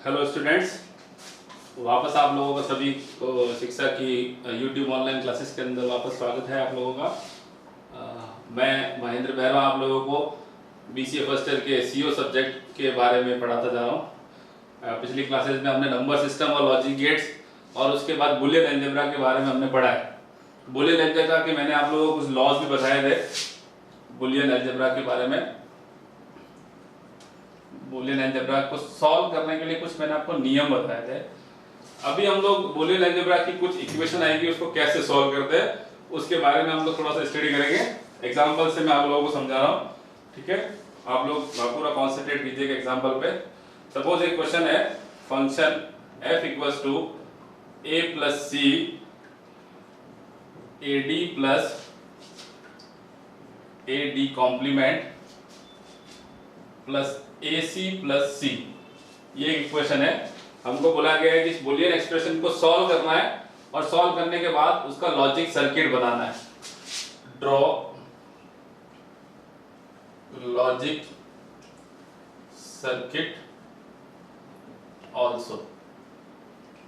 Hello students, वापस आप लोगों का सभी को शिक्षा की यूट्यूब ऑनलाइन क्लासेस के अंदर वापस स्वागत है आप लोगों का। मैं महेंद्र behera आप लोगों को BCA फर्स्ट ईयर के CO सब्जेक्ट के बारे में पढ़ाता जा रहा हूँ। पिछली क्लासेस में हमने नंबर सिस्टम और लॉजिक गेट्स और उसके बाद बुलियन अलजेब्रा के बारे में हमने पढ़ा है। बुलियन अलजेब्रा के मैंने आप लोगों को कुछ लॉज भी बताए थे बुलियन अलजेब्रा के बारे में। बुलियन अलजेब्रा को सॉल्व करने के लिए कुछ मैंने आपको नियम बताए थे। अभी हम लोग बुलियन अलजेब्रा की कुछ इक्वेशन आएगी, उसको कैसे सॉल्व करते हैं उसके बारे में हम लोग थोड़ा सा स्टडी करेंगे। एग्जांपल से मैं आप लोगों को समझा रहा हूँ, ठीक है। आप लोग पूरा कॉन्सेंट्रेट कीजिएगा एग्जांपल पे। सपोज एक क्वेश्चन है, function f equals to a plus C ad plus ad complement plus AC plus C, ये इक्वेशन है। हमको बोला गया है कि इस बुलियन एक्सप्रेशन को सॉल्व करना है और सॉल्व करने के बाद उसका लॉजिक सर्किट बनाना है। ड्रॉ लॉजिक सर्किट ऑल्सो,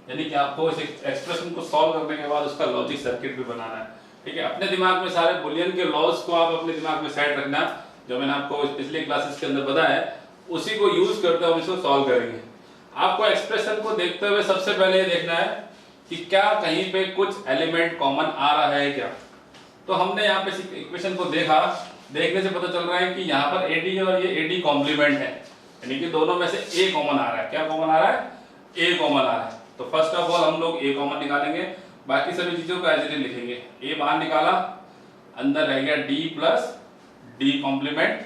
यानी कि आपको इस एक्सप्रेशन को सॉल्व करने के बाद उसका लॉजिक सर्किट भी बनाना है, ठीक है। अपने दिमाग में सारे बुलियन के लॉज को आप अपने दिमाग में सेट रखना, जो मैंने आपको पिछले क्लासेस के अंदर बताया है उसी को यूज करते हुए हम इसको सॉल्व करेंगे। आपको एक्सप्रेशन को देखते हुए सबसे पहले ये देखना है कि क्या कहीं पे कुछ एलिमेंट कॉमन आ रहा है क्या। तो हमने यहाँ पे इक्वेशन को देखा, देखने से पता चल रहा है कि यहाँ पर AD है और ये AD कॉम्प्लीमेंट है, यानी कि दोनों में से A कॉमन आ रहा है। क्या कॉमन आ रहा है? A कॉमन आ रहा है। तो फर्स्ट ऑफ ऑल हम लोग A कॉमन निकालेंगे, बाकी सभी चीजों को एज इट इज लिखेंगे। A बाहर निकाला, अंदर रह गया D plus D complement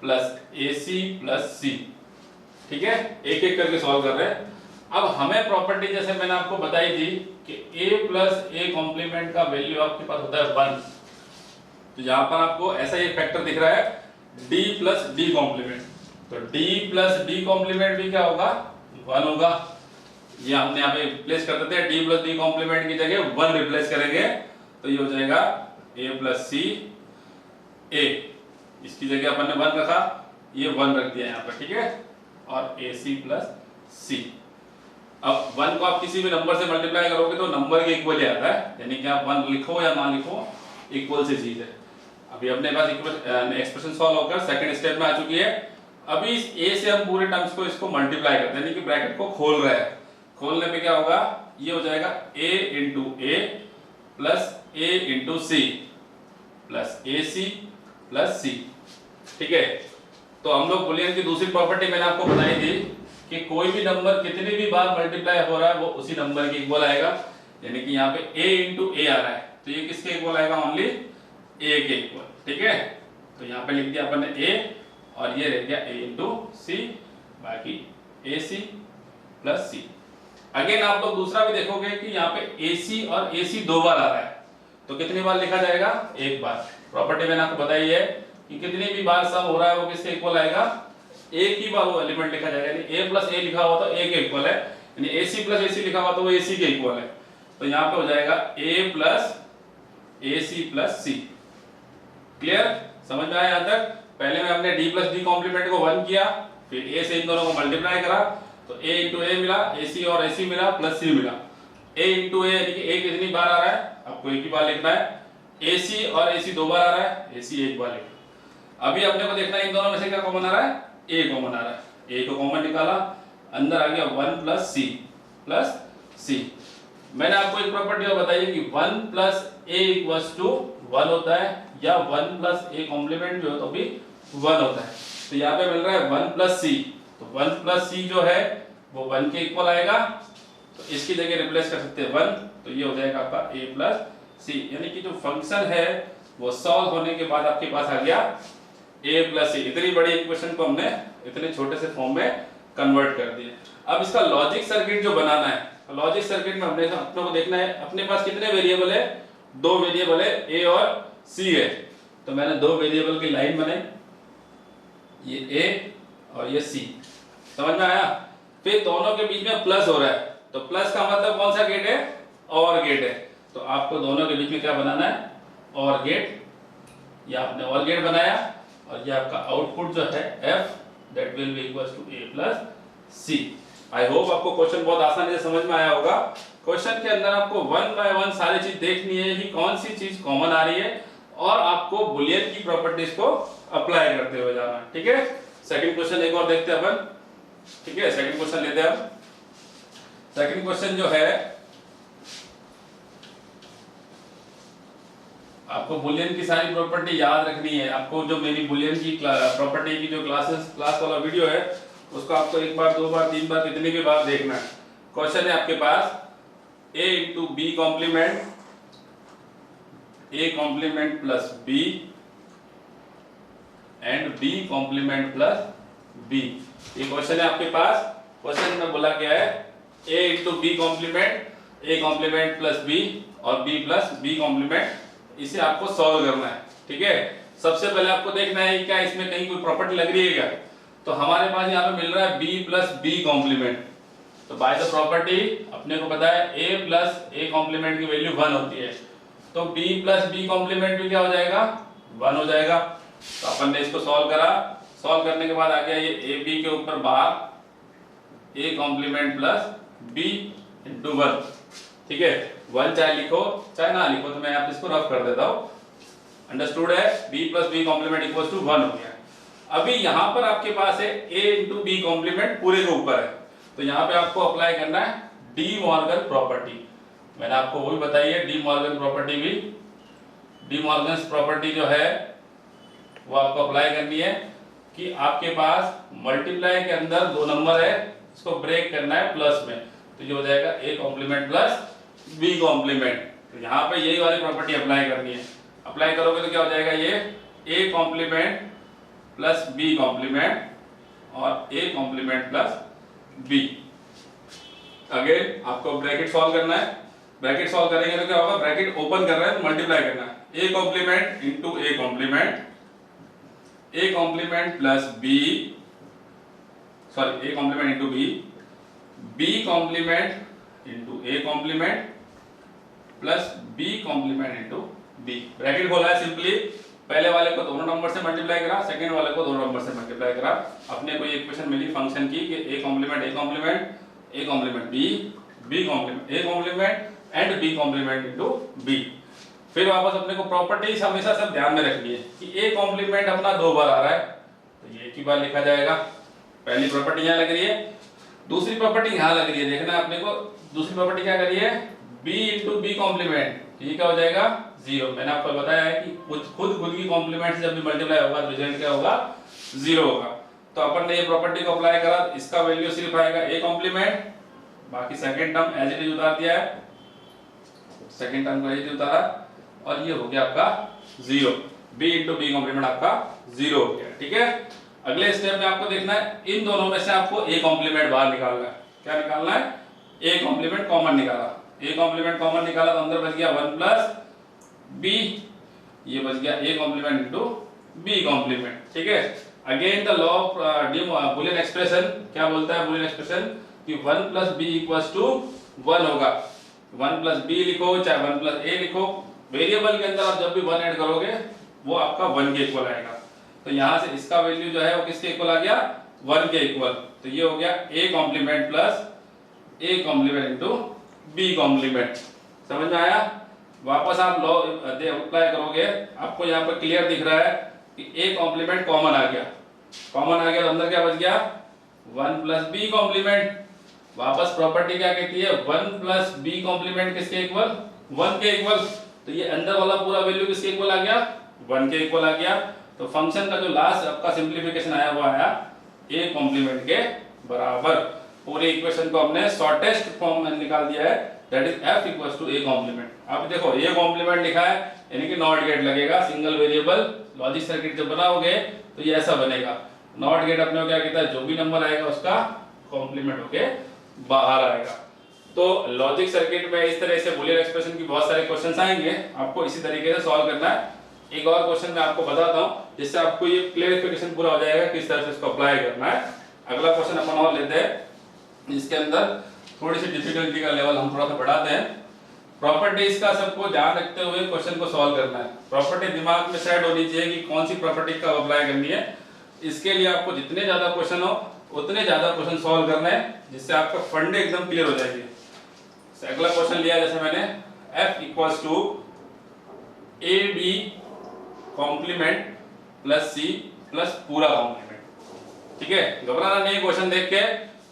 plus AC plus C, ठीक है। एक एक करके सॉल्व कर रहे हैं। अब हमें प्रॉपर्टी जैसे मैंने आपको बताई थी कि A प्लस A कॉम्प्लीमेंट का वैल्यू आपके पास होता है 1। तो यहाँ पर आपको ऐसा ही फैक्टर दिख रहा है D प्लस D कॉम्प्लीमेंट, तो D प्लस D कॉम्प्लीमेंट भी क्या होगा? 1 होगा। ये हमने यहाँ पे रिप्लेस कर देते हैं, D प्लस D कॉम्प्लीमेंट की जगह 1 रिप्लेस करेंगे तो ये हो जाएगा A प्लस C A, इसकी जगह अपन ने 1 रखा, ये 1 रख दिया यहाँ पर, ठीक है। और AC प्लस C। अब 1 को आप किसी भी नंबर से मल्टीप्लाई करोगे तो नंबर के इक्वल ही आता है, यानी कि आप 1 लिखो या ना लिखो इक्वल से चीज है। अभी अपने पास एक्सप्रेशन सॉल्व होकर सेकंड स्टेप में आ चुकी है। अभी इस A से हम पूरे टर्म्स को इसको मल्टीप्लाई करते हैं, यानी कि ब्रैकेट को खोल रहे हैं। खोलने पे क्या होगा? ये हो जाएगा A into A plus A into C plus AC plus C, ठीक है। तो हम लोग बुलियन की दूसरी प्रॉपर्टी मैंने आपको बताई थी कि कोई भी नंबर कितनी भी बार मल्टीप्लाई हो रहा है वो उसी नंबर के इक्वल आएगा, यानी कि यहाँ पे A इंटू A आ रहा है तो ये किसके इक्वल आएगा? ओनली A के इक्वल, ठीक है। तो यहाँ पे लिख दिया अपन ने A और ये रह गया A इंटू C, बाकी AC प्लस C। अगेन आप लोग दूसरा भी देखोगे कि यहाँ पे AC और AC 2 बार आ रहा है, तो कितनी बार लिखा जाएगा? 1 बार। प्रॉपर्टी मैंने आपको बताई है कि कितनी भी बार सम हो रहा है वो किसके इक्वल आएगा? एक ही बार वो एलिमेंट लिखा जाएगा, यानी A प्लस A लिखा हुआ तो A के इक्वल है, यानी AC प्लस AC लिखा हुआ तो वो AC के इक्वल है। तो यहाँ पे हो जाएगा A plus AC plus C। Clear? समझ में आया यहाँ तक? पहले में हमने D प्लस D कॉम्प्लीमेंट को 1 किया, फिर A से इन दोनों को मल्टीप्लाई करा तो A इंटू A मिला, AC और AC मिला प्लस C मिला। A इंटू A यानी कि A कितनी बार आ रहा है? आपको एक ही बार लिखना है। AC और AC 2 बार आ रहा है, AC 1 बार लिखना। अभी अपने को देखना है इन दोनों में से क्या कॉमन आ रहा है? A कॉमन आ रहा है। A को कॉमन निकाला, अंदर आ गया 1 प्लस C। मैंने आपको एक प्रॉपर्टी और बताई है कि 1 प्लस A इक्वल्स टू 1 होता है, या 1 प्लस A कॉम्प्लीमेंट भी हो तो भी 1 होता है। तो यहाँ पे मिल रहा है 1 प्लस C, तो 1 प्लस C जो है वो 1 के इक्वल आएगा, तो इसकी जगह रिप्लेस कर सकते हैं 1, तो ये हो जाएगा आपका A प्लस C, यानी कि जो फंक्शन है वो सॉल्व होने के बाद आपके पास आ गया A प्लस C। इतनी बड़ी इक्वेशन को हमने इतने छोटे से फॉर्म में कन्वर्ट कर दिया। अब इसका लॉजिक सर्किट जो बनाना है, लॉजिक सर्किट में हमने अपने को देखना है अपने पास कितने वेरिएबल है? 2 वेरिएबल है, A और C है। तो मैंने 2 वेरिएबल की लाइन बनाई, ये A और ये C, समझ में आया? फिर दोनों के बीच में प्लस हो रहा है, तो प्लस का मतलब कौन सा गेट है? और गेट है। तो आपको दोनों के बीच में क्या बनाना है? और गेट। या आपने और गेट बनाया और ये आपका आउटपुट जो है F that will be equals to A plus C। I hope आपको क्वेश्चन बहुत आसानी से समझ में आया होगा। क्वेश्चन के अंदर आपको वन बाय वन सारी चीज देखनी है कि कौन सी चीज कॉमन आ रही है और आपको बुलियन की प्रॉपर्टीज को अप्लाई करते हुए जाना। ठीक है, सेकंड क्वेश्चन एक और देखते हैं अपन। ठीक है, सेकंड क्वेश्चन लेते हैं हम। सेकंड क्वेश्चन जो है, आपको बुलियन की सारी प्रॉपर्टी याद रखनी है। आपको जो मेरी बुलियन की प्रॉपर्टी की जो क्लास वाला वीडियो है उसको आपको एक बार, दो बार, तीन बार, कितनी भी बार देखना है। क्वेश्चन है आपके पास a into B complement, a complement plus b and b complement plus b। ये क्वेश्चन है आपके पास। क्वेश्चन में बोला गया है a into B complement, a complement plus b और b प्लस b कॉम्प्लीमेंट, इसे आपको सॉल्व करना है। ठीक है, सबसे पहले आपको देखना है क्या इसमें कहीं कोई प्रॉपर्टी लग रही है क्या। तो हमारे पास यहाँ पे मिल रहा है b प्लस b कॉम्प्लीमेंट, तो बाय द प्रॉपर्टी अपने को पता है a प्लस a कॉम्प्लीमेंट की वैल्यू 1 होती है, तो b प्लस b कॉम्प्लीमेंट भी क्या हो जाएगा, 1 हो जाएगा। तो अपन ने इसको सॉल्व करा, सॉल्व करने के बाद आ गया ये ab के ऊपर बाहर a complement plus b into 1। ठीक है, 1 चाहे लिखो चाहे ना लिखो, तो मैं यहाँ पे इसको रफ कर देता हूँ। अंडरस्टूड है, b plus b complement equals to 1 हो गया। अभी यहाँ पर आपके पास है a इंटू बी कॉम्प्लीमेंट पूरे के ऊपर है, तो यहाँ पे आपको अप्लाई करना है डी मॉर्गन प्रॉपर्टी। मैंने आपको वो भी बताई है डी मॉर्गन प्रॉपर्टी भी। डी मॉर्गन प्रॉपर्टी जो है वो आपको अप्लाई करनी है कि आपके पास मल्टीप्लाई के अंदर 2 नंबर है, इसको ब्रेक करना है प्लस में, तो ये हो जाएगा a complement plus b complement. तो यहाँ पे यही वाली प्रॉपर्टी अप्लाई करनी है। अप्लाई करोगे तो क्या हो जाएगा, ये a complement plus b complement और a complement plus b। Again आपको ब्रैकेट सॉल्व करना है। ब्रैकेट सॉल्व करेंगे तो क्या होगा, ब्रैकेट ओपन कर रहे हैं तो मल्टीप्लाई करना है, a complement into a complement, a complement plus b, sorry a complement into b, b complement into a complement plus b complement into b। Bracket खोला है सिंपली, पहले वाले को दोनों नंबर से मल्टीप्लाई करा, सेकंड वाले को दोनों नंबर से मल्टीप्लाई करा। अपने को ये इक्वेशन मिली फंक्शन की कि a complement a complement b, b complement a complement and b complement into b। फिर वापस अपने को प्रॉपर्टीज हमेशा सब ध्यान में रखनी है कि a कॉम्प्लीमेंट अपना 2 बार आ रहा है, तो ये एक ही बार लिखा जाएगा। पहली प्रॉपर्टी यहाँ लग रही है, दूसरी प्रॉपर्टी यहाँ लग रही है। देखना अपने को दूसरी प्रॉपर्टी क्या करी है, b इंटू बी कॉम्प्लीमेंट, ये क्या हो जाएगा 0। मैंने आपको बताया है कि खुद की कॉम्प्लीमेंट से जब भी मल्टीप्लाई होगा तो रिजल्ट क्या होगा, 0 होगा। तो अपन ने ये प्रॉपर्टी को अप्लाई करा, इसका वैल्यू सिर्फ आएगा a कॉम्प्लीमेंट, बाकी second term as it is उतार दिया है, सेकंड टर्म को एज इट इज उतारा और ये हो गया आपका 0। b इंटू बी कॉम्प्लीमेंट आपका 0 हो गया। ठीक है, अगले स्टेप में आपको देखना है इन दोनों में से आपको a कॉम्प्लीमेंट बाहर निकालना है। क्या निकालना है, a कॉम्प्लीमेंट कॉमन निकाला, a कॉम्प्लीमेंट कॉमन निकाला तो अंदर बच गया 1 प्लस b, ये बच गया a complement into b complement. ठीक है, again the law of Boolean expression क्या बोलता है, बुलियन एक्सप्रेशन कि 1 प्लस b इक्वल्स टू 1 होगा। 1 प्लस b लिखो चाहे 1 प्लस a लिखो, वेरिएबल के अंदर आप जब भी 1 ऐड करोगे वो आपका 1 के इक्वल आएगा। तो यहाँ से इसका वैल्यू जो है वो किसके इक्वल आ गया, 1 के इक्वल। तो ये हो गया a complement plus a complement into b complement. समझ में आया। वापस आप लॉ अप्लाई करोगे, आपको यहाँ पर क्लियर दिख रहा है कि a कॉम्प्लीमेंट कॉमन आ गया, कॉमन आ गया तो अंदर क्या बच गया 1 प्लस b कॉम्प्लीमेंट। वापस प्रॉपर्टी क्या कहती है, 1 प्लस b कॉम्प्लीमेंट किसके इक्वल, 1 के इक्वल। तो ये अंदर वाला पूरा वैल्यू किसके इक्वल आ गया, 1 के इक्वल आ गया। तो फंक्शन का जो लास्ट आपका सिंप्लीफिकेशन आया वो आया a कॉम्प्लीमेंट के बराबर। पूरी इक्वेशन को हमने शॉर्टेस्ट फॉर्म में निकाल दिया है, that is f equals to a complement. अब देखो a कॉम्प्लीमेंट लिखा है यानी कि नॉट गेट लगेगा, सिंगल वेरिएबल लॉजिक सर्किट जब बनाओगे तो ये ऐसा बनेगा। नॉट गेट अपने को क्या कहता है, जो भी नंबर आएगा उसका कॉम्प्लीमेंट होके बाहर आएगा। तो लॉजिक सर्किट में इस तरह से बूलियन एक्सप्रेशन की बहुत सारे क्वेश्चंस आएंगे, आपको इसी तरीके से सॉल्व करना है। एक और क्वेश्चन मैं आपको बताता हूं जिससे आपको ये क्लियरिफिकेशन पूरा हो जाएगा किस तरह से इसको अप्लाई करना है। अगला क्वेश्चन अपन और लेते हैं, इसके अंदर थोड़ी सी डिफिकल्टी का लेवल हम थोड़ा सा बढ़ाते हैं। प्रॉपर्टीज का सबको ध्यान रखते हुए क्वेश्चन को सॉल्व करना है। प्रॉपर्टी दिमाग में सेट होनी चाहिए कि कौन सी प्रॉपर्टी कब अप्लाई करनी है। इसके लिए आपको जितने ज्यादा क्वेश्चन हो उतने ज्यादा क्वेश्चन सॉल्व करना है जिससे आपका फंडे एकदम क्लियर हो जाएगी। अगला क्वेश्चन लिया जैसे मैंने f equals to A B complement plus C plus पूरा कॉम्प्लीमेंट। ठीक है, घबराना नहीं, क्वेश्चन देख के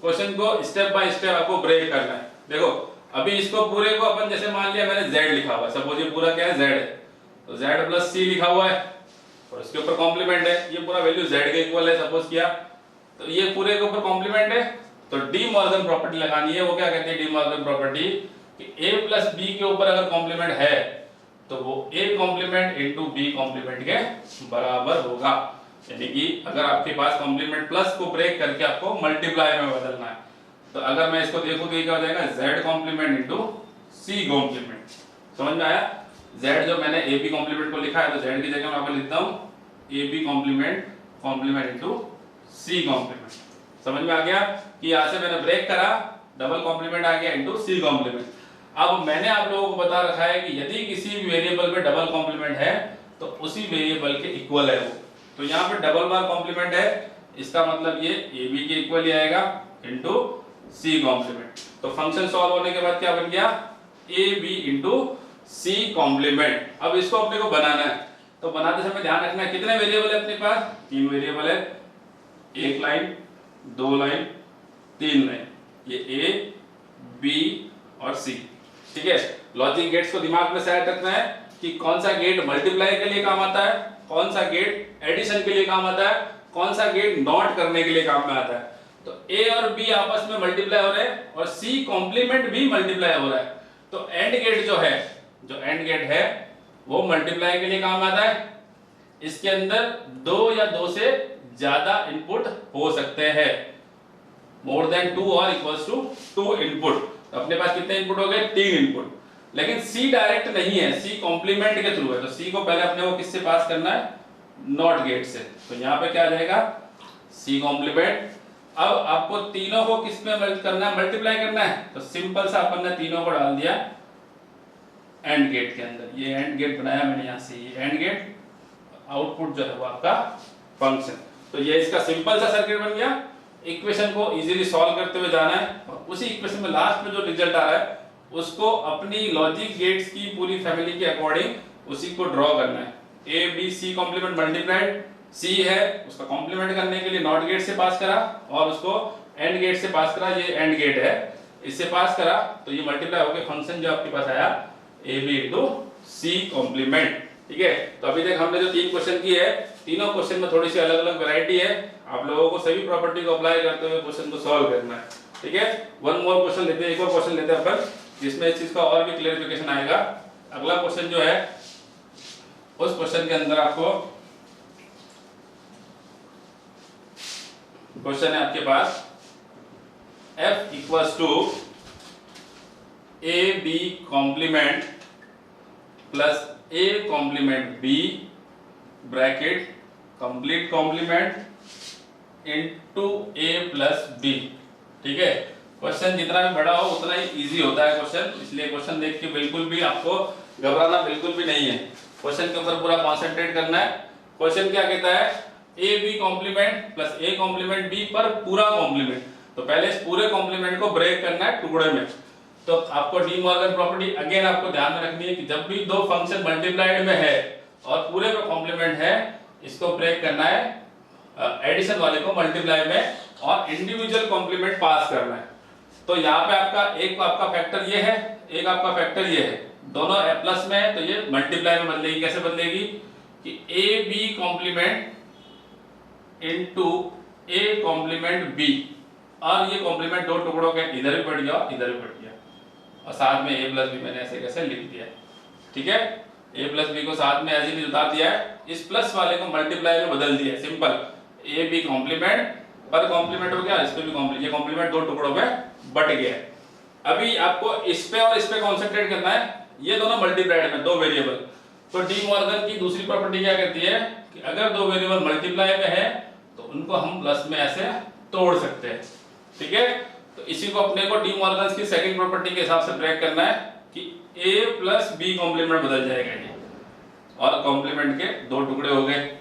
क्वेश्चन को स्टेप बाय स्टेप आपको ब्रेक करना है। देखो अभी इसको पूरे को अपन जैसे मान लिया मैंने z लिखा हुआ है, सपोज ये पूरा क्या है z है, तो z प्लस सी लिखा हुआ है और इसके ऊपर कॉम्प्लीमेंट है, ये पूरा वैल्यू z के इक्वल है सपोज किया, तो ये पूरे के ऊपर कॉम्प्लीमेंट है। तो डी मॉर्गन प्रॉपर्टी लगानी है। वो क्या कहती है डी मॉर्गन प्रॉपर्टी कि a प्लस b के ऊपर अगर कॉम्प्लीमेंट है तो वो a complement into b complement के बराबर होगा। यानी कि अगर आपके पास कॉम्प्लीमेंट प्लस को ब्रेक करके आपको मल्टीप्लाई में बदलना है, तो अगर मैं इसको देखूं तो ये क्या हो जाएगा z complement into c complement. समझ में आया? z जो मैंने ab कॉम्प्लीमेंट को लिखा है तो z की जगह मैं आपको लिखता हूं ab complement complement into c complement. समझ में आ गया कि यहां से मैंने ब्रेक करा, डबल कॉम्प्लीमेंट आ गया इनटू c कॉम्प्लीमेंट। अब मैंने आप लोगों को बता रखा है कि यदि किसी भी वेरिएबल में डबल कॉम्प्लीमेंट है तो उसी वेरिएबल के इक्वल है वो। तो यहाँ पे डबल बार कॉम्प्लीमेंट है, इसका मतलब ये ए बी के इक्वल ही आएगा इनटू सी कॉम्प्लीमेंट। तो फंक्शन सॉल्व होने के बाद क्या बन गया A B into C complement. अब इसको अपने को बनाना है, तो बनाते समय ध्यान रखना है कितने वेरिएबल है अपने पास, 3 वेरिएबल है, एक लाइन, 2 लाइन, 3 लाइन, ये ए बी और सी। ठीक है, लॉजिक गेट्स को दिमाग में सेट रखना है कि कौन सा गेट मल्टीप्लाई के लिए काम आता है, कौन सा गेट एडिशन के लिए काम आता है, कौन सा गेट नॉट करने के लिए काम में आता है। तो ए और बी आपस में मल्टीप्लाई हो रहे हैं और सी कॉम्प्लीमेंट भी मल्टीप्लाई हो रहा है। तो एंड गेट जो एंड गेट है वो मल्टीप्लाई के लिए काम आता है। इसके अंदर 2 या 2 से ज्यादा इनपुट हो सकते हैं, मोर देन 2 और इक्वल्स टू 2 इनपुट। तो अपने पास कितने इनपुट हो गए 3 इनपुट। लेकिन C डायरेक्ट नहीं है, C कॉम्प्लीमेंट के थ्रू है, तो C को पहले अपने को किससे पास करना है नॉट गेट से। तो यहाँ पे क्या आ जाएगा C कॉम्प्लीमेंट। अब आपको तीनों को किस में करना है मल्टीप्लाई करना है, तो सिंपल सा अपन ने तीनों को डाल दिया एंड गेट के अंदर। ये एंड गेट बनाया मैंने यहाँ से, ये एंड गेट, आउटपुट जो है वो आपका फंक्शन। तो ये इसका सिंपल सा सर्किट बन गया। इक्वेशन को इजीली सॉल्व करते हुए जाना है और उसी इक्वेशन में लास्ट में जो रिजल्ट आ रहा है उसको अपनी लॉजिक गेट्स की पूरी फैमिली के अकॉर्डिंग उसी को ड्रॉ करना है। A B C complement multiplied, C है उसका कॉम्प्लीमेंट करने के लिए नॉट गेट से पास करा और उसको एंड गेट से पास करा, ये एंड गेट है, इससे पास करा तो ये मल्टीप्लाई होकर फंक्शन जो आपके पास आया A B into C complement. ठीक है, तो अभी तक हमने जो 3 क्वेश्चन किए है, तीनों क्वेश्चन में थोड़ी सी अलग अलग वैरायटी है। आप लोगों को सभी प्रॉपर्टी को अप्लाई करते हुए क्वेश्चन को सॉल्व करना है। ठीक है, वन मोर क्वेश्चन लेते हैं, एक और क्वेश्चन लेते हैं अपन जिसमें इस चीज का और भी क्लेरिफिकेशन आएगा। अगला क्वेश्चन जो है उस क्वेश्चन के अंदर आपको क्वेश्चन है आपके पास f equals to A B complement plus A complement B bracket complete complement into A plus B. ठीक है, क्वेश्चन जितना भी बड़ा हो उतना ही इजी होता है क्वेश्चन, इसलिए क्वेश्चन देख के बिल्कुल भी आपको घबराना बिल्कुल भी नहीं है, क्वेश्चन के ऊपर पूरा कंसंट्रेट करना है। क्वेश्चन क्या कहता है A B complement plus A complement B पर पूरा कॉम्प्लीमेंट। तो पहले इस पूरे कॉम्प्लीमेंट को ब्रेक करना है टुकड़े में। तो आपको डी मॉर्गन प्रॉपर्टी अगेन आपको ध्यान में रखनी है कि जब भी 2 फंक्शन मल्टीप्लाइड में है और पूरे में कॉम्प्लीमेंट है, इसको ब्रेक करना है एडिशन वाले को मल्टीप्लाई में और इंडिविजुअल कॉम्प्लीमेंट पास करना है। तो यहाँ पे आपका फैक्टर ये है, एक आपका फैक्टर ये है, दोनों प्लस में है तो ये मल्टीप्लाई में बदलेगी। कैसे बदलेगी कि A B complement into A complement B, और ये कॉम्प्लीमेंट 2 टुकड़ों के इधर भी बढ़ गया इधर भी बढ़ गया और साथ में ए प्लस बी मैंने ऐसे कैसे लिख दिया। ठीक है, ए प्लस बी को साथ में ऐसे ही उतार दिया है, इस प्लस वाले को मल्टीप्लाई में बदल दिया। सिंपल ए बी कॉम्प्लीमेंट पर कॉम्प्लीमेंट हो गया, इस पे भी कॉम्प्लीमेंट, ये कॉम्प्लीमेंट 2 टुकड़ों में बट गया। अभी आपको इस पे और इस पे कंसंट्रेट करना है, ये दोनों मल्टीप्लाइड में 2 वेरिएबल। तो डी मॉर्गन की दूसरी प्रॉपर्टी क्या कहती है कि अगर 2 वेरिएबल मल्टीप्लाई में है तो उनको हम प्लस में ऐसे तोड़ सकते हैं। ठीक है, तो इसी को अपने को डी मॉर्गन की सेकंड प्रॉपर्टी के हिसाब से ब्रेक करना है कि a प्लस बी कॉम्प्लीमेंट बदल जाएगा ये, और कॉम्प्लीमेंट के 2 टुकड़े हो गए।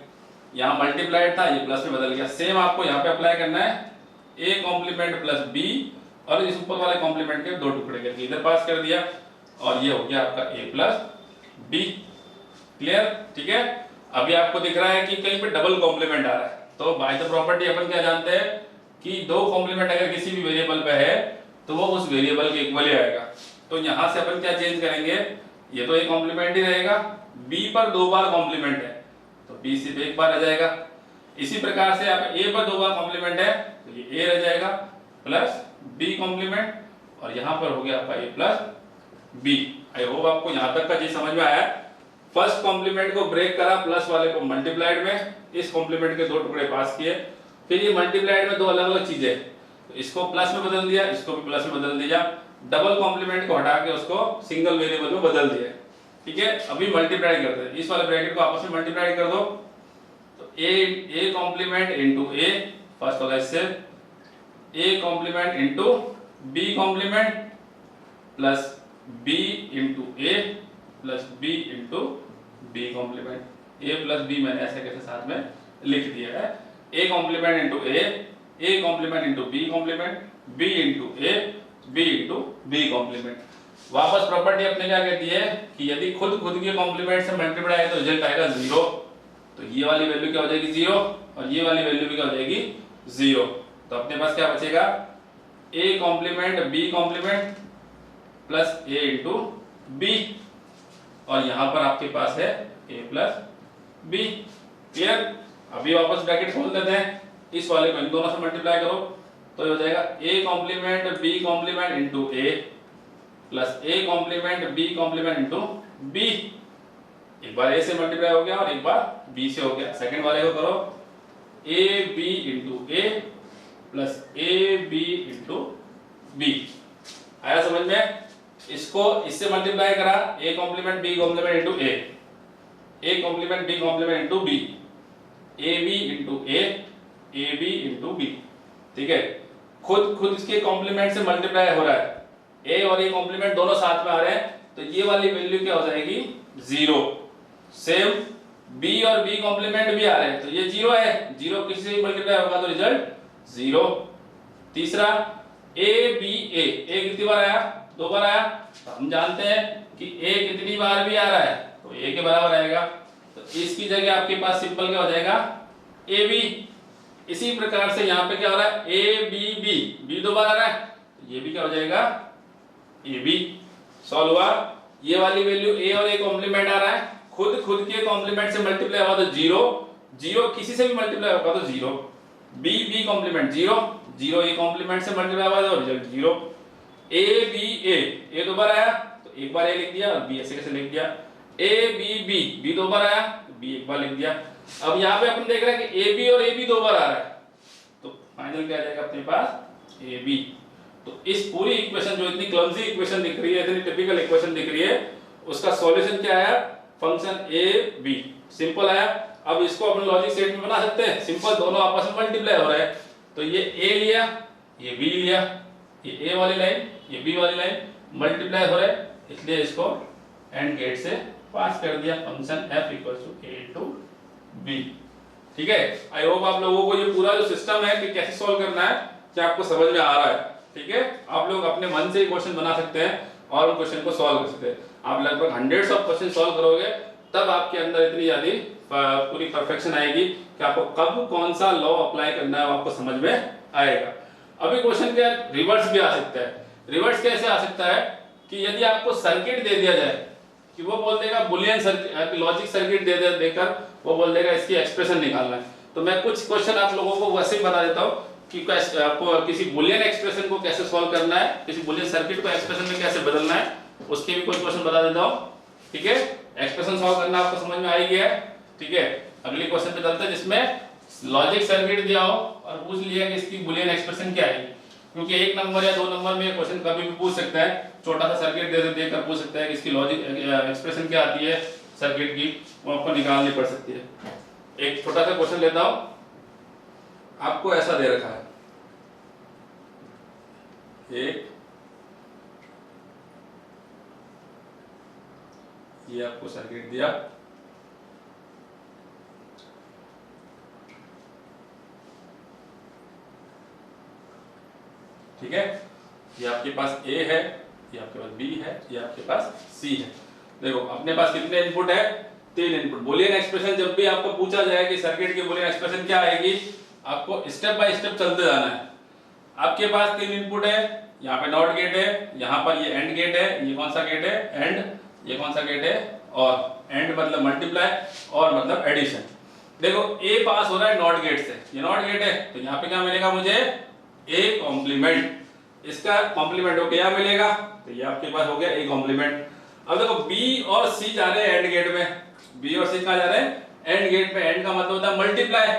यहाँ मल्टीप्लाइड था, ये प्लस में बदल गया। सेम आपको यहाँ पे अप्लाई करना है ए कॉम्प्लीमेंट प्लस बी, और इस ऊपर वाले कॉम्प्लीमेंट के दो टुकड़े करके इधर पास कर दिया, और ये हो गया आपका ए प्लस बी। क्लियर? ठीक है। अभी आपको दिख रहा है कि कहीं पे डबल कॉम्प्लीमेंट आ रहा है, तो बाय द प्रॉपर्टी अपन क्या जानते हैं कि दो कॉम्प्लीमेंट अगर किसी भी वेरिएबल पे है तो वो उस वेरिएबल के इक्वल ही आएगा। तो यहां से अपन क्या चेंज करेंगे, ये तो एक कॉम्प्लीमेंट ही रहेगा, बी पर दो बार कॉम्प्लीमेंट है तो बी सिर्फ एक बार रह जाएगा। इसी प्रकार से आप ए पर दो बार कॉम्प्लीमेंट है तो ये ए रह जाएगा प्लस बी कॉम्प्लीमेंट, और यहां पर हो गया आपका ए प्लस बी। आई होप आपको यहां तक का चीज समझ में आया। फर्स्ट कॉम्प्लीमेंट को ब्रेक करा, प्लस वाले को मल्टीप्लाइड में, इस कॉम्प्लीमेंट के दो टुकड़े पास किए, फिर ये मल्टीप्लाइड में दो अलग अलग चीजें, तो इसको प्लस में बदल दिया, इसको भी प्लस में बदल दिया, डबल कॉम्प्लीमेंट को हटा के उसको सिंगल वेरिएबल में बदल दिया। ठीक है, अभी मल्टीप्लाई करते हैं, इस वाले ब्रैकेट को आपस में मल्टीप्लाई कर दो, तो A complement into A, first वाला इससे A complement into B complement plus B into A plus B into B complement, A plus B मैंने ऐसे कैसे साथ में लिख दिया है, A complement into A complement into B complement, B into A, B into B complement. वापस property अपने क्या कहती है कि यदि खुद के कॉम्प्लीमेंट से मल्टीप्लाई आए तो रिजल्ट आएगा 0, तो ये वाली वैल्यू क्या हो जाएगी 0, और ये वाली वैल्यू भी क्या हो जाएगी 0। तो अपने पास क्या बचेगा, A complement B complement plus A into B, और यहां पर आपके पास है a प्लस बी। क्लियर? अभी वापस ब्रैकेट खोल देते हैं, इस वाले को इन दोनों से मल्टीप्लाई करो तो हो जाएगा a complement B complement into a plus a complement B complement into b। एक बार a से मल्टीप्लाई हो गया और एक बार b से हो गया। सेकंड वाले को करो a b into a plus a b into b। आया समझ में? इसको इससे मल्टीप्लाई करा, a complement B complement into a complement B complement into b, a b into a b into b। ठीक है, खुद इसके कॉम्प्लीमेंट से मल्टीप्लाई हो रहा है, a और a कॉम्प्लीमेंट दोनों साथ में आ रहे हैं, तो ये वाली वैल्यू क्या हो जाएगी 0। सेम b और b कॉम्प्लीमेंट भी आ रहे हैं, तो ये 0 है, 0 किसी से भी मल्टीप्लाई होगा तो रिजल्ट 0। तीसरा a b a कितनी बार आया, 2 बार आया, तो हम जानते हैं कि a कितनी बार भी आ रहा है तो a के बराबर आएगा, तो इसकी जगह आपके पास सिंपल क्या हो जाएगा ab। इसी प्रकार से यहाँ पे क्या हो रहा है a b b 2 बार आ रहा है, तो ये भी क्या हो जाएगा ab। सॉल्व हुआ। ये वाली वैल्यू a और a कॉम्प्लीमेंट आ रहा है, खुद के कॉम्प्लीमेंट से मल्टीप्लाई हुआ तो 0 किसी से भी मल्टीप्लाई होगा तो 0, b कॉम्प्लीमेंट 0 a कॉम्प्लीमेंट से मल्टीप्लाई हुआ तो रिजल्ट 0। a b a 2 बार आया तो एक बार a लिख दिया, और b ऐसे कैसे लिख दिया, a b 2 बार आया तो b एक बार लिख दिया। अब यहाँ पे अपन देख रहे हैं कि a b और a b 2 बार आ रहा है, तो फाइनल क्या आ जाएगा अपने पास a b। तो इस पूरी इक्वेशन जो इतनी क्लमजी इक्वेशन दिख रही है, इतनी टिपिकल इक्वेशन दिख रही है, उसका सॉल्यूशन क्या आया, फंक्शन a b। सिंपल आया। अब इसको अपन लॉजिक सेट में बना सकते हैं, सिंपल, दोनों आपस में मल्टीप्लाई हो रहे हैं, तो ये a लिया, ये b लिया, ये a वाली लाइन, ये b वाली लाइन मल्टीप्लाई हो रहा है, इसलिए इसको एंड गेट से पास कर दिया, function f equals to a into b। ठीक है, आई होप आप लोगों को ये पूरा जो सिस्टम है कि कैसे सॉल्व करना है क्या आपको समझ में आ रहा है। ठीक है, आप लोग अपने मन से क्वेश्चन बना सकते हैं और उन क्वेश्चन को सॉल्व कर सकते हैं। आप लगभग हंड्रेड्स ऑफ क्वेश्चन सॉल्व करोगे तब आपके अंदर इतनी ज्यादा पूरी परफेक्शन आएगी कि आपको कब कौन सा लॉ अप्लाई करना है वो आपको समझ में आएगा। अभी क्वेश्चन क्या रिवर्स भी आ सकता है। रिवर्स कैसे आ सकता है कि यदि आपको सर्किट दे दिया जाए कि वो बोल देगा बुलियन सर्किट, लॉजिक सर्किट देकर वो बोल देगा इसकी एक्सप्रेशन निकालना है, तो मैं कुछ क्वेश्चन आप लोगों को वैसे ही बता देता हूँ कि आपको किसी बुलियन एक्सप्रेशन को कैसे सॉल्व करना है, किसी बुलियन सर्किट को एक्सप्रेशन में कैसे बदलना है, उसके भी कुछ क्वेश्चन बता देता हूँ। ठीक है, एक्सप्रेशन सॉल्व करना आपको समझ में आ ही गया है। ठीक है, अगले क्वेश्चन पे चलते हैं जिसमें लॉजिक सर्किट दिया हो और पूछ लिया कि इसकी बुलियन एक्सप्रेशन क्या है, क्योंकि 1 नंबर या 2 नंबर में क्वेश्चन कभी भी पूछ सकता है, छोटा सा सर्किट देकर पूछ सकता है कि इसकी लॉजिक एक्सप्रेशन क्या आती है सर्किट की, वो आपको निकालनी पड़ सकती है। एक छोटा सा क्वेश्चन लेता हूं, आपको ऐसा दे रखा है, एक ये आपको सर्किट दिया, ठीक है, ये आपके पास ए है, ये आपके पास बी है, ये आपके पास सी है। देखो अपने पास कितने इनपुट है, 3 इनपुट। बूलियन एक्सप्रेशन जब भी आपको पूछा जाए कि सर्किट की बूलियन एक्सप्रेशन क्या आएगी, आपको स्टेप बाय स्टेप चलते जाना है। आपके पास 3 इनपुट है, यहाँ पे नॉट गेट है, यहाँ पर ये एंड गेट है, ये कौन सा गेट है एंड, ये कौन सा गेट है और। एंड मतलब मल्टीप्लाई और मतलब एडिशन। देखो ए पास हो रहा है नॉट गेट से, ये नॉट गेट है तो यहाँ पे क्या मिलेगा मुझे, ए कॉम्प्लीमेंट। इसका कॉम्प्लीमेंट हो क्या मिलेगा, तो ये आपके पास हो गया ए कॉम्प्लीमेंट। अब देखो बी और सी जा रहे हैं एंड गेट में, बी और सी कहाँ जा रहे हैं, एंड गेट में। एंड का मतलब होता है मल्टीप्लाई,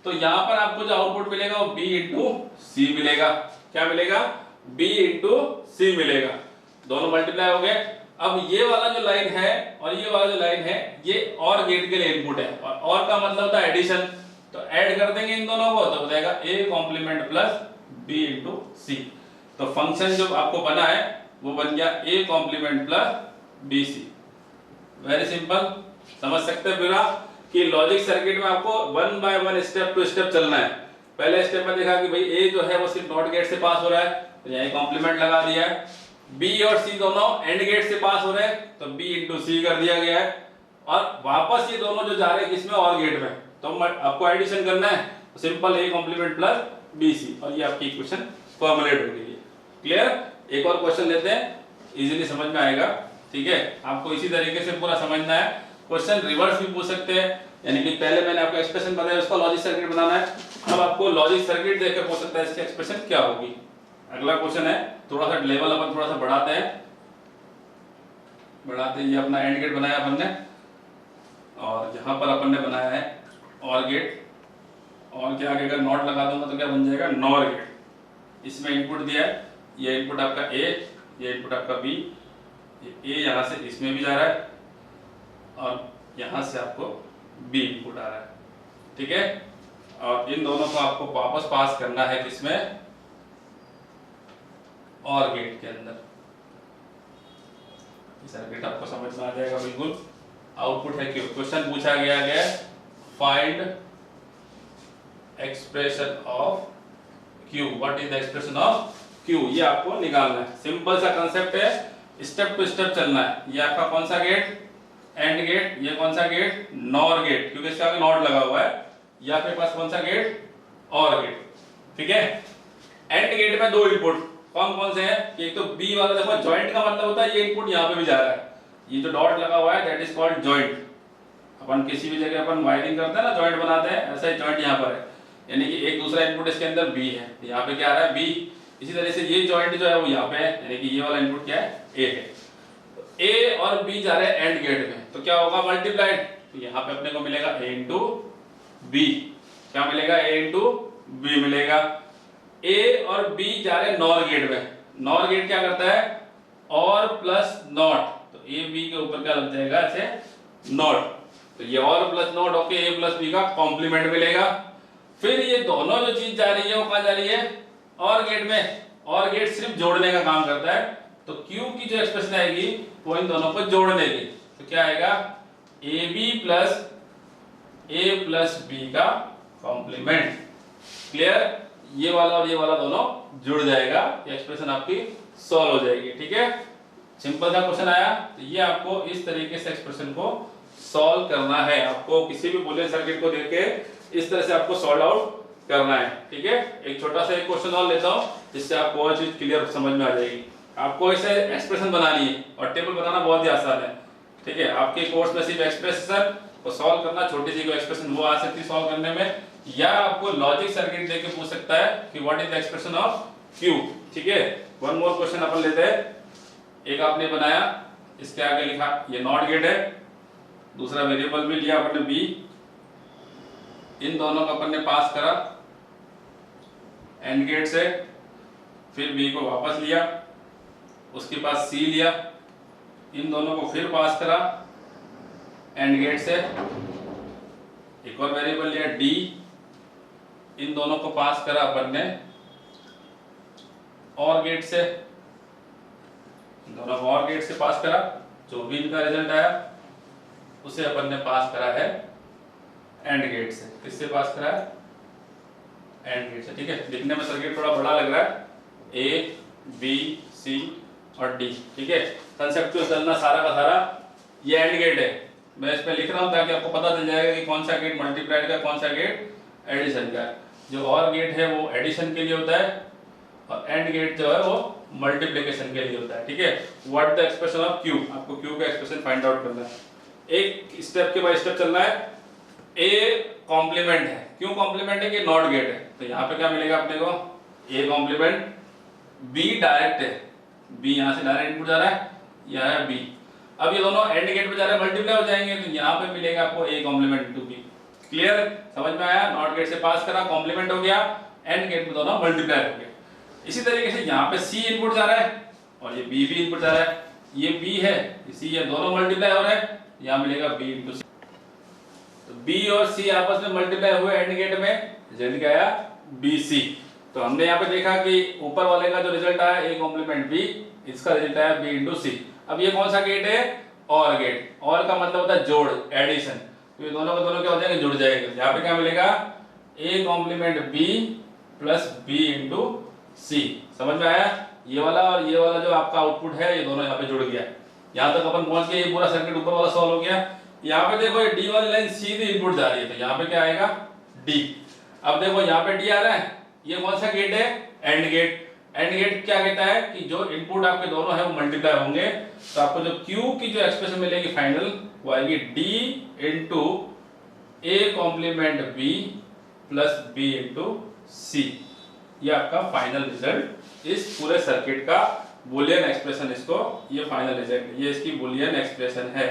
तो यहाँ पर आपको जो आउटपुट मिलेगा वो बी इंटू सी मिलेगा। क्या मिलेगा, बी इंटू सी मिलेगा, दोनों मल्टीप्लाई हो गए। अब ये वाला जो लाइन है और ये वाला जो लाइन है, ये और गेट के लिए इनपुट है, और का मतलब होता है एडिशन, तो ऐड कर देंगे इन दोनों को, तो हो जाएगा A complement plus B into C. तो फंक्शन जो आपको बना है वो बन गया A complement plus B C. Very simple, समझ सकते हैं पूरा कि लॉजिक सर्किट में आपको 1 बाय 1 स्टेप टू स्टेप चलना है। पहले स्टेप में देखा कि भाई ए जो है वो सिर्फ नॉट गेट से पास हो रहा है, तो यहाँ कॉम्प्लीमेंट लगा दिया है। बी और सी दोनों एंड गेट से पास हो रहे हैं, तो बी इंटू सी कर दिया गया है। और वापस ये दोनों जो जा रहे हैं किसमें, और गेट में, तो आपको एडिशन करना है, तो simple A complement plus B C, और ये आपकी इक्वेशन फॉर्मुलेट हो गई है। क्लियर, एक और क्वेश्चन लेते हैं, इजीली समझ में आएगा। ठीक है, आपको इसी तरीके से पूरा समझना है। क्वेश्चन रिवर्स भी पूछ सकते हैं, यानी कि पहले मैंने आपको एक्सप्रेशन बताया, उसका लॉजिक सर्किट बनाना है। अब आपको लॉजिक सर्किट देख के पूछ सकता है इसकी एक्सप्रेशन क्या होगी। अगला क्वेश्चन है, थोड़ा सा लेवल अपन थोड़ा सा बढ़ाते हैं, ये अपना एंड गेट बनाया अपन ने, और यहाँ पर अपन ने बनाया है और गेट, और के आगे अगर नॉट लगा दूंगा तो क्या बन जाएगा, नॉर गेट। इसमें इनपुट दिया है, ये इनपुट आपका ए, ये इनपुट आपका बी, ये ए यहाँ से इसमें भी जा रहा है और यहाँ से आपको बी इनपुट आ रहा है। ठीक है, और इन दोनों को आपको वापस पास करना है किसमें, और गेट के अंदर। सर्किट आपको समझ में आ जाएगा बिल्कुल। आउटपुट है क्यू। क्वेश्चन पूछा गया है find expression of Q, what is the expression of Q, ये आपको निकालना है। सिंपल सा कंसेप्ट है, स्टेप टू स्टेप चलना है। ये आपका कौन सा गेट, एंड गेट, ये कौन सा गेट, नॉर गेट, क्योंकि इसके आगे नॉट लगा हुआ है। ये आपके पास कौन सा गेट, और गेट। ठीक है, एंड गेट में 2 इनपुट कौन कौन से हैं, एक तो बी वाला, देखो जॉइंट का मतलब होता है ये इनपुट यहाँ पे भी जा रहा है, ये जो डॉट लगा हुआ है दैट इज कॉल्ड जॉइंट। अपन किसी भी जगह अपन वायरिंग करते हैं ना, जॉइंट बनाते हैं, ऐसा ही जॉइंट यहाँ पर है, यानी कि एक दूसरा इनपुट इसके अंदर बी है, यहाँ पे क्या आ रहा है, बी। इसी तरह से ये जॉइंट जो है वो यहाँ पे है, यानी कि ये वाला इनपुट क्या है, ए है। तो ए और बी जा रहे हैं एंड गेट में, तो क्या होगा, मल्टीप्लाइड, तो यहाँ पे अपने को मिलेगा ए इंटू बी। क्या मिलेगा, ए इंटू बी मिलेगा। ए और बी जा रहे हैं नॉर गेट में, नॉर गेट क्या करता है, और प्लस नॉट, तो ए बी के ऊपर क्या लग जाएगा ऐसे, नॉट, तो ये और प्लस नॉट होके ए प्लस बी का कॉम्प्लीमेंट मिलेगा। फिर ये दोनों जो चीज जा रही है वो कहाँ जा रही है, और गेट में। और गेट सिर्फ जोड़ने का काम करता है, तो क्यू की जो एक्सप्रेशन आएगी वो इन दोनों को जोड़ने की, तो क्या आएगा, ए बी प्लस बी का कॉम्प्लीमेंट। क्लियर, ये वाला और ये वाला दोनों जुड़ जाएगा, ये एक्सप्रेशन आपकी सॉल्व हो जाएगी। ठीक है, सिंपल सा क्वेश्चन आया, तो ये आपको इस तरीके से एक्सप्रेशन को सॉल्व करना है। आपको किसी भी बूलियन सर्किट को देख के इस तरह से आपको सॉल्व आउट करना है। ठीक है, एक छोटा सा एक क्वेश्चन और लेता हूं जिससे आपको और चीज क्लियर समझ में आ जाएगी। आपको इसे एक्सप्रेशन बनानी है और टेबल बनाना बहुत ही आसान है। ठीक है, आपके कोर्स में सिर्फ एक्सप्रेशन को सॉल्व करना, छोटी सी कोई एक्सप्रेशन वो आ सकती है सॉल्व करने में, या आपको लॉजिक सर्किट देके पूछ सकता है कि what is the expression of Q. ठीक है, वन मोर क्वेश्चन अपन लेते हैं। एक आपने बनाया, इसके आगे लिखा ये नॉट गेट है, दूसरा वेरिएबल भी लिया अपन ने बी, इन दोनों को अपन ने पास करा एंड गेट से, फिर बी को वापस लिया, उसके बाद सी लिया, इन दोनों को फिर पास करा एंड गेट से, एक और वेरिएबल लिया डी, इन दोनों को पास करा अपन ने और गेट से, इन दोनों को और गेट से पास करा, जो भी इनका रिजल्ट आया उसे अपन ने पास करा है एंड गेट से। किससे पास करा है, एंड गेट से। ठीक है, दिखने में सर्किट थोड़ा बड़ा लग रहा है, A, B, C और D, ठीक है। कंसेप्चुअल चलना सारा का सारा, ये एंड गेट है, मैं इसमें लिख रहा हूँ ताकि आपको पता चल जाएगा कि कौन सा गेट मल्टीप्लाइड का, कौन सा गेट एडिशन का है। जो और गेट है वो एडिशन के लिए होता है और एंड गेट जो है वो मल्टीप्लिकेशन के लिए होता है, ठीक है। What the expression of Q, आपको Q का एक्सप्रेशन फाइंड आउट करना है। एक स्टेप के बाद स्टेप चलना है। A कॉम्प्लीमेंट है, क्यों कॉम्प्लीमेंट है कि नॉट गेट है, तो यहाँ पे क्या मिलेगा अपने को, A कॉम्प्लीमेंट, B डायरेक्ट है, B यहाँ से डायरेक्ट इनपुट जा रहा है, यह है B। अब ये दोनों एंड गेट पे जा रहे हैं, मल्टीप्लाई हो जाएंगे, तो यहाँ पे मिलेगा आपको A complement to B। Clear, समझ में आया? नॉट गेट से पास करा, कॉम्प्लीमेंट हो गया, एंड गेट में दोनों मल्टीप्लाई हो गए। इसी तरीके से यहाँ पे C इनपुट जा रहा है और ये B भी इनपुट जा रहा है, ये B है, ये C है, दोनों मल्टीप्लाई हो रहे हैं, यहाँ मिलेगा B इंटू C। तो B और C आपस में मल्टीप्लाई हुए एंड गेट में, रिजल्ट क्या आया, BC। तो हमने यहाँ पे देखा कि ऊपर वाले का जो रिजल्ट आया A कॉम्प्लीमेंट B, इसका रिजल्ट आया B इंटू C। अब ये कौन सा गेट है, और गेट, और का मतलब होता है जोड़, एडिशन, तो ये दोनों का दोनों क्या हो जाएंगे, जुड़ जाएंगे। यहाँ पे क्या मिलेगा, A complement B plus B into C। समझ में आया? ये वाला और ये वाला जो आपका आउटपुट है, ये दोनों यहाँ पे जुड़ गया। यहाँ तक अपन पहुंच गए, ये पूरा सर्किट ऊपर वाला सॉल्व हो गया। यहाँ पे देखो ये D वाली लाइन सीधी इनपुट जा रही है, तो यहाँ पे क्या आएगा, D। अब देखो यहाँ पे D आ रहा है, ये कौन सा गेट है, एंड गेट। एंड गेट क्या कहता है कि जो इनपुट आपके दोनों है वो मल्टीप्लाई होंगे, तो आपको जो Q की जो एक्सप्रेशन मिलेगी फाइनल, वो आएगी D into A complement B plus B into C। ये आपका फाइनल रिजल्ट इस पूरे सर्किट का बुलियन एक्सप्रेशन, इसको ये फाइनल रिजल्ट, ये इसकी बुलियन एक्सप्रेशन है,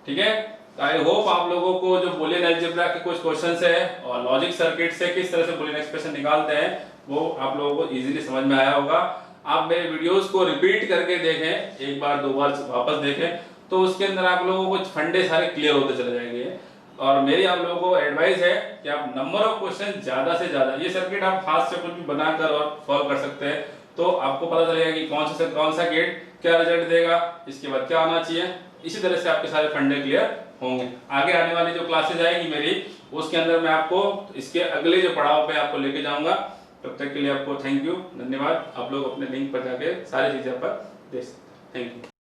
ठीक है। आई होप आप लोगों को जो बुलियन अलजेब्रा के कुछ क्वेश्चंस है और लॉजिक सर्किट से किस तरह से बुलियन एक्सप्रेशन निकालते हैं वो आप लोगों को इजीली समझ में आया होगा। आप मेरे वीडियोस को रिपीट करके देखें, एक बार दो बार वापस देखें, तो उसके अंदर आप लोगों को फंडे सारे क्लियर होते चले जाएंगे। और मेरी आप लोगों को एडवाइस है कि आप नंबर ऑफ क्वेश्चन ज्यादा से ज्यादा, ये सर्किट आप हाथ से कुछ भी बनाकर और सॉल्व कर सकते हैं, तो आपको पता चलेगा कि कौन सा गेट क्या रिजल्ट देगा, इसके बाद क्या आना चाहिए। इसी तरह से आपके सारे फंडे क्लियर होंगे। आगे आने वाली जो क्लासेज आएगी मेरी, उसके अंदर मैं आपको इसके अगले जो पड़ाव पे आपको लेके जाऊंगा। तब तक के लिए आपको थैंक यू, धन्यवाद। आप लोग अपने लिंक पर जाके सारी चीजें पर देख सकते हैं। Thank you.